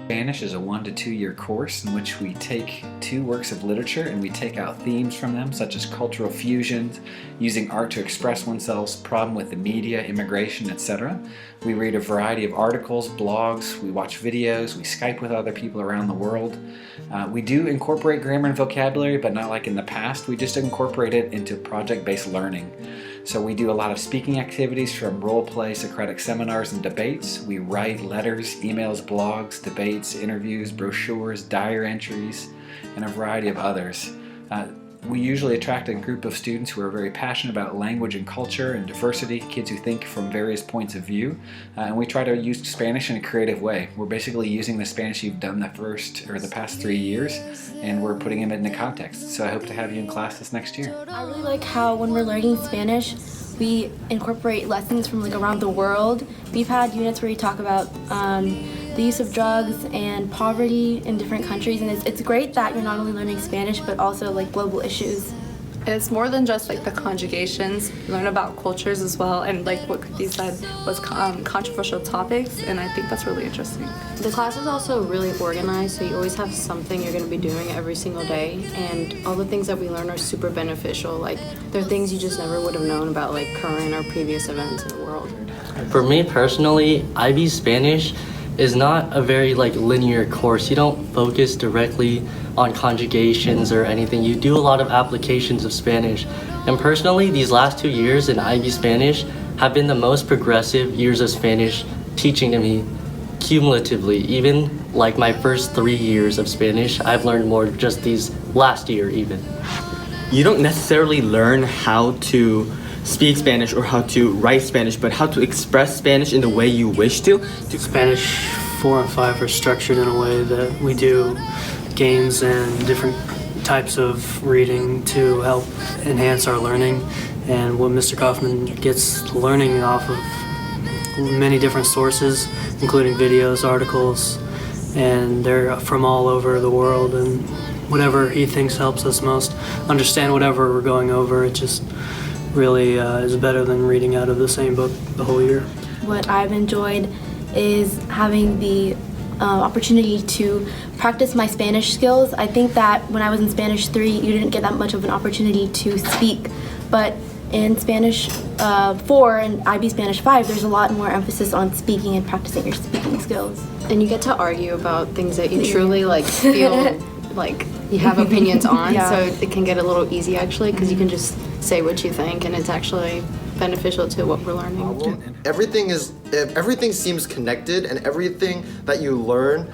Spanish is a 1 to 2 year course in which we take 2 works of literature and we take out themes from them, such as cultural fusions, using art to express oneself, problem with the media, immigration, etc. We read a variety of articles, blogs, we watch videos, we Skype with other people around the world. We do incorporate grammar and vocabulary, but not like in the past. We just incorporate it into project-based learning. So we do a lot of speaking activities, from role play, Socratic seminars, and debates. We write letters, emails, blogs, debates, interviews, brochures, diary entries, and a variety of others. We usually attract a group of students who are very passionate about language and culture and diversity, kids who think from various points of view, and we try to use Spanish in a creative way. We're basically using the Spanish you've done the past 3 years, and we're putting them into context. So I hope to have you in class this next year. I really like how when we're learning Spanish, we incorporate lessons from around the world. We've had units where we talk about the use of drugs and poverty in different countries, and it's great that you're not only learning Spanish but also global issues. It's more than just the conjugations. You learn about cultures as well, and what Kriti said was controversial topics, and I think that's really interesting. The class is also really organized, so you always have something you're going to be doing every single day, and all the things that we learn are super beneficial. There are things you just never would have known about current or previous events in the world. For me personally, IB Spanish is not a very linear course. You don't focus directly on conjugations or anything. You do a lot of applications of Spanish. And personally, these last 2 years in IB Spanish have been the most progressive years of Spanish teaching to me cumulatively. Even my first 3 years of Spanish, I've learned more just these last year even. You don't necessarily learn how to speak Spanish or how to write Spanish, but how to express Spanish in the way you wish to. Spanish 4 and 5 are structured in a way that we do games and different types of reading to help enhance our learning. And what Mr. Kaufman gets learning off of many different sources, including videos, articles, and they're from all over the world, and whatever he thinks helps us most understand whatever we're going over. It just really is better than reading out of the same book the whole year. What I've enjoyed is having the opportunity to practice my Spanish skills. I think that when I was in Spanish 3, you didn't get that much of an opportunity to speak, but in Spanish 4 and IB Spanish 5, there's a lot more emphasis on speaking and practicing your speaking skills. And you get to argue about things that you truly feel you have opinions on, Yeah. so it can get a little easy actually, because you can just say what you think, and it's actually beneficial to what we're learning. Everything seems connected, and everything that you learn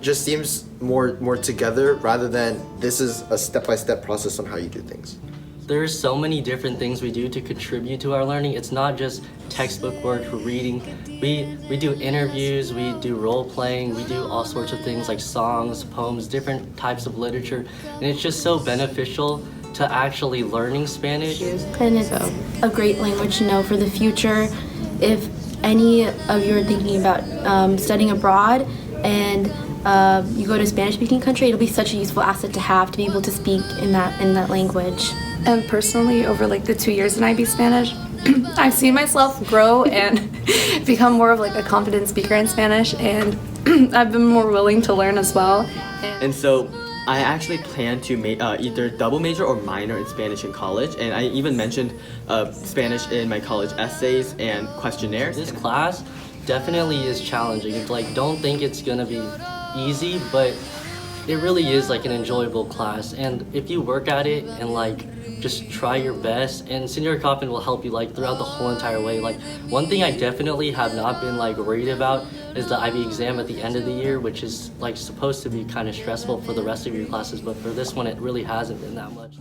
just seems more together, rather than this is a step-by-step process on how you do things. There's so many different things we do to contribute to our learning. It's not just textbook work or reading. We do interviews, we do role playing, we do all sorts of things like songs, poems, different types of literature, and it's just so beneficial to actually learning Spanish. And it's a great language to know for the future. If any of you are thinking about studying abroad and you go to a Spanish-speaking country, it'll be such a useful asset to be able to speak in that language. And personally, over the 2 years in IB Spanish, I've seen myself grow and become more of a confident speaker in Spanish, and I've been more willing to learn as well. And so I actually plan to either double major or minor in Spanish in college, and I even mentioned Spanish in my college essays and questionnaires. This class definitely is challenging. Don't think it's gonna be easy, but it really is an enjoyable class, and if you work at it and just try your best, and Senior Kaufman will help you throughout the whole entire way. One thing I definitely have not been worried about is the IB exam at the end of the year, which is supposed to be kind of stressful for the rest of your classes, but for this one it really hasn't been that much.